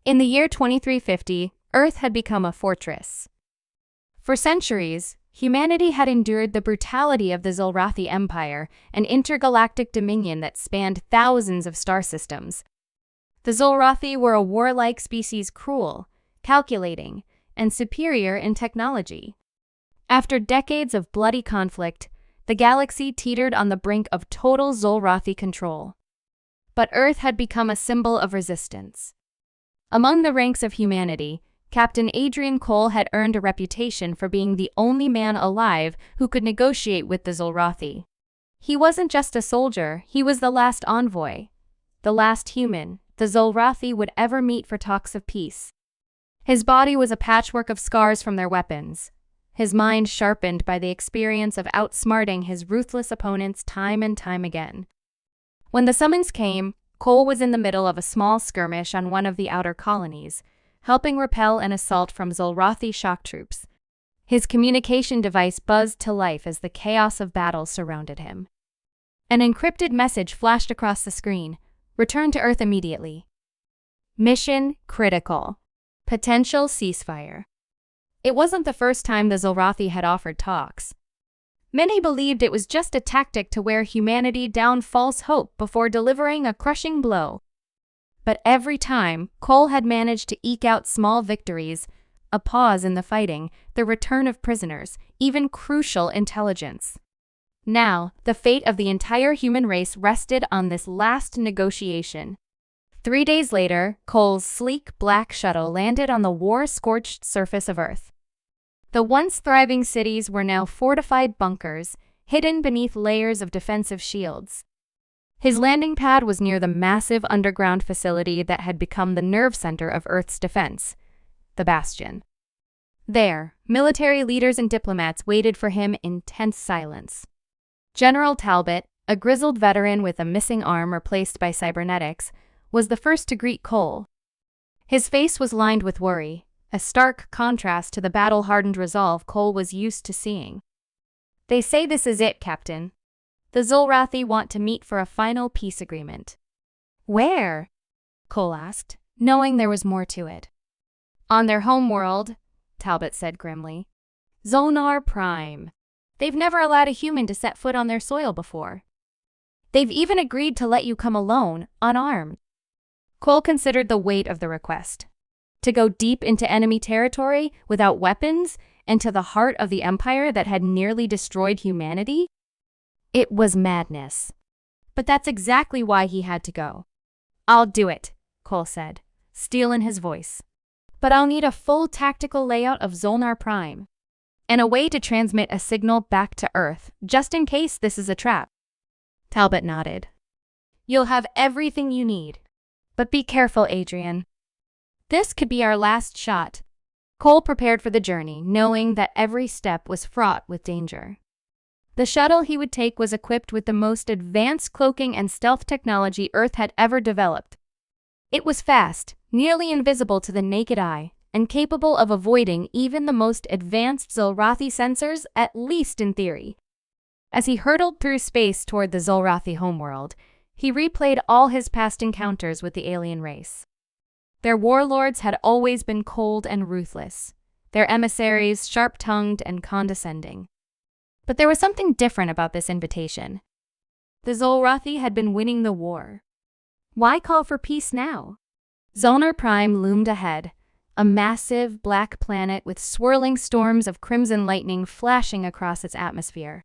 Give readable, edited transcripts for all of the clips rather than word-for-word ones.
In the year 2350, Earth had become a fortress. For centuries, humanity had endured the brutality of the Xulrathi Empire, an intergalactic dominion that spanned thousands of star systems. The Xulrathi were a warlike species, cruel, calculating, and superior in technology. After decades of bloody conflict, the galaxy teetered on the brink of total Xulrathi control. But Earth had become a symbol of resistance. Among the ranks of humanity, Captain Adrian Cole had earned a reputation for being the only man alive who could negotiate with the Xulrathi. He wasn't just a soldier, he was the last envoy, the last human the Xulrathi would ever meet for talks of peace. His body was a patchwork of scars from their weapons, his mind sharpened by the experience of outsmarting his ruthless opponents time and time again. When the summons came, Cole was in the middle of a small skirmish on one of the outer colonies, helping repel an assault from Xulrathi shock troops. His communication device buzzed to life as the chaos of battle surrounded him. An encrypted message flashed across the screen. Return to Earth immediately. Mission critical. Potential ceasefire. It wasn't the first time the Xulrathi had offered talks. Many believed it was just a tactic to wear humanity down false hope before delivering a crushing blow. But every time, Cole had managed to eke out small victories, a pause in the fighting, the return of prisoners, even crucial intelligence. Now, the fate of the entire human race rested on this last negotiation. 3 days later, Cole's sleek black shuttle landed on the war-scorched surface of Earth. The once thriving cities were now fortified bunkers, hidden beneath layers of defensive shields. His landing pad was near the massive underground facility that had become the nerve center of Earth's defense, the Bastion. There, military leaders and diplomats waited for him in tense silence. General Talbot, a grizzled veteran with a missing arm replaced by cybernetics, was the first to greet Cole. His face was lined with worry, a stark contrast to the battle-hardened resolve Cole was used to seeing. "They say this is it, Captain. The Xulrathi want to meet for a final peace agreement." "Where?" Cole asked, knowing there was more to it. "On their home world," Talbot said grimly. "Zonar Prime. They've never allowed a human to set foot on their soil before. They've even agreed to let you come alone, unarmed." Cole considered the weight of the request. To go deep into enemy territory without weapons and to the heart of the empire that had nearly destroyed humanity? It was madness. But that's exactly why he had to go. "I'll do it," Cole said, steel in his voice. "But I'll need a full tactical layout of Zonar Prime, and a way to transmit a signal back to Earth, just in case this is a trap." Talbot nodded. "You'll have everything you need. But be careful, Adrian. This could be our last shot." Cole prepared for the journey, knowing that every step was fraught with danger. The shuttle he would take was equipped with the most advanced cloaking and stealth technology Earth had ever developed. It was fast, nearly invisible to the naked eye, and capable of avoiding even the most advanced Xulrathi sensors, at least in theory. As he hurtled through space toward the Xulrathi homeworld, he replayed all his past encounters with the alien race. Their warlords had always been cold and ruthless, their emissaries sharp-tongued and condescending. But there was something different about this invitation. The Xulrathi had been winning the war. Why call for peace now? Zonar Prime loomed ahead, a massive black planet with swirling storms of crimson lightning flashing across its atmosphere.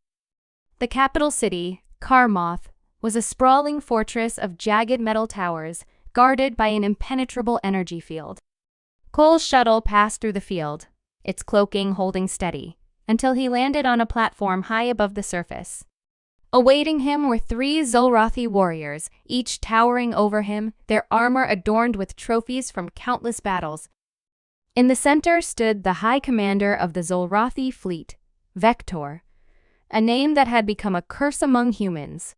The capital city, Karmoth, was a sprawling fortress of jagged metal towers guarded by an impenetrable energy field. Cole's shuttle passed through the field, its cloaking holding steady, until he landed on a platform high above the surface. Awaiting him were 3 Xulrathi warriors, each towering over him, their armor adorned with trophies from countless battles. In the center stood the High Commander of the Xulrathi fleet, Vector, a name that had become a curse among humans.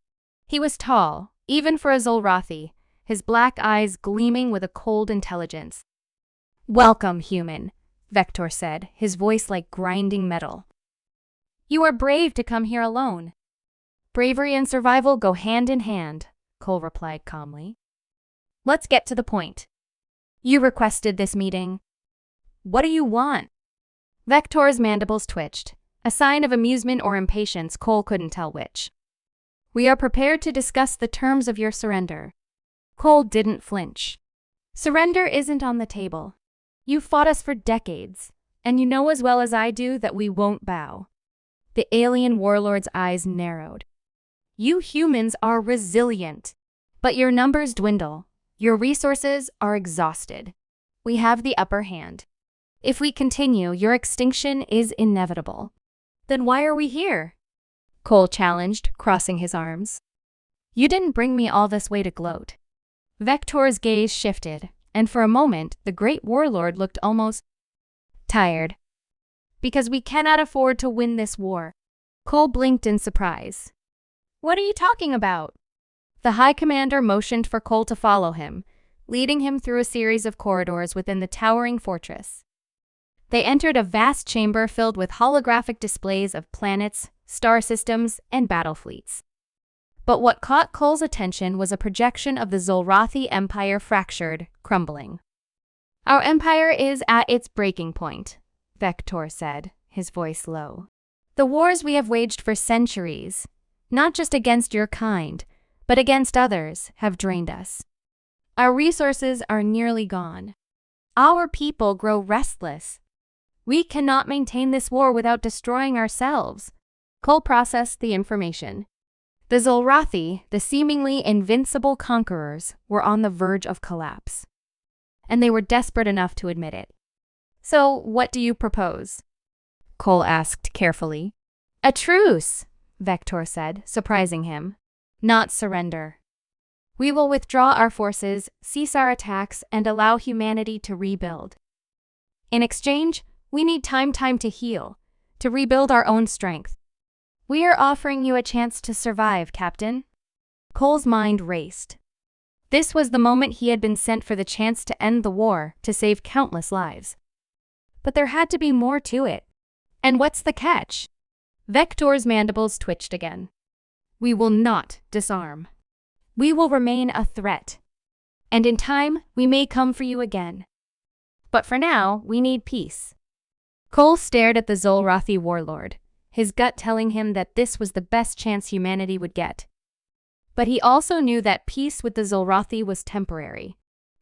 He was tall, even for a Xulrathi, his black eyes gleaming with a cold intelligence. "Welcome, human," Vector said, his voice like grinding metal. "You are brave to come here alone." "Bravery and survival go hand in hand," Cole replied calmly. "Let's get to the point." You requested this meeting. What do you want? Vector's mandibles twitched, a sign of amusement or impatience. Cole couldn't tell which. We are prepared to discuss the terms of your surrender. Cole didn't flinch. Surrender isn't on the table. You've fought us for decades, and you know as well as I do that we won't bow. The alien warlord's eyes narrowed. You humans are resilient, but your numbers dwindle. Your resources are exhausted. We have the upper hand. If we continue, your extinction is inevitable. Then why are we here? Cole challenged, crossing his arms. You didn't bring me all this way to gloat. Vector's gaze shifted, and for a moment, the great warlord looked almost tired. Because we cannot afford to win this war. Cole blinked in surprise. What are you talking about? The High Commander motioned for Cole to follow him, leading him through a series of corridors within the towering fortress. They entered a vast chamber filled with holographic displays of planets, star systems, and battle fleets. But what caught Cole's attention was a projection of the Zolrathi Empire fractured, crumbling. Our empire is at its breaking point, Vector said, his voice low. The wars we have waged for centuries, not just against your kind, but against others, have drained us. Our resources are nearly gone. Our people grow restless. We cannot maintain this war without destroying ourselves. Cole processed the information. The Zolrathi, the seemingly invincible conquerors, were on the verge of collapse. And they were desperate enough to admit it. So, what do you propose? Cole asked carefully. A truce, Vector said, surprising him. Not surrender. We will withdraw our forces, cease our attacks, and allow humanity to rebuild. In exchange, we need time to heal, to rebuild our own strength. We are offering you a chance to survive, Captain. Cole's mind raced. This was the moment he had been sent for, the chance to end the war, to save countless lives. But there had to be more to it. And what's the catch? Vector's mandibles twitched again. We will not disarm. We will remain a threat. And in time, we may come for you again. But for now, we need peace. Cole stared at the Zolrathi warlord, his gut telling him that this was the best chance humanity would get. But he also knew that peace with the Zolrathi was temporary.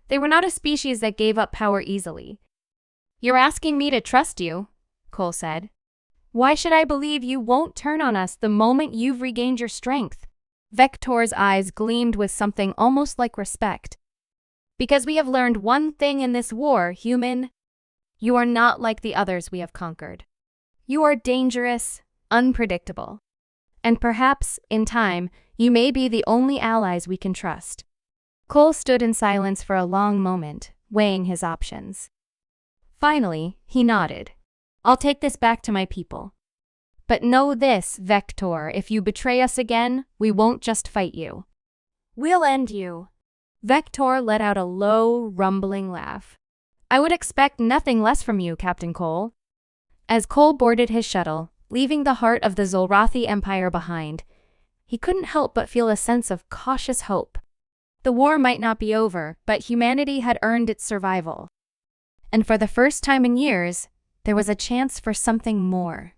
They were not a species that gave up power easily. You're asking me to trust you, Cole said. Why should I believe you won't turn on us the moment you've regained your strength? Vector's eyes gleamed with something almost like respect. Because we have learned one thing in this war, human. You are not like the others we have conquered. You are dangerous, unpredictable. And perhaps, in time, you may be the only allies we can trust. Cole stood in silence for a long moment, weighing his options. Finally, he nodded. I'll take this back to my people. But know this, Vector, if you betray us again, we won't just fight you. We'll end you. Vector let out a low, rumbling laugh. I would expect nothing less from you, Captain Cole. As Cole boarded his shuttle, leaving the heart of the Zolrathi Empire behind, he couldn't help but feel a sense of cautious hope. The war might not be over, but humanity had earned its survival. And for the first time in years, there was a chance for something more.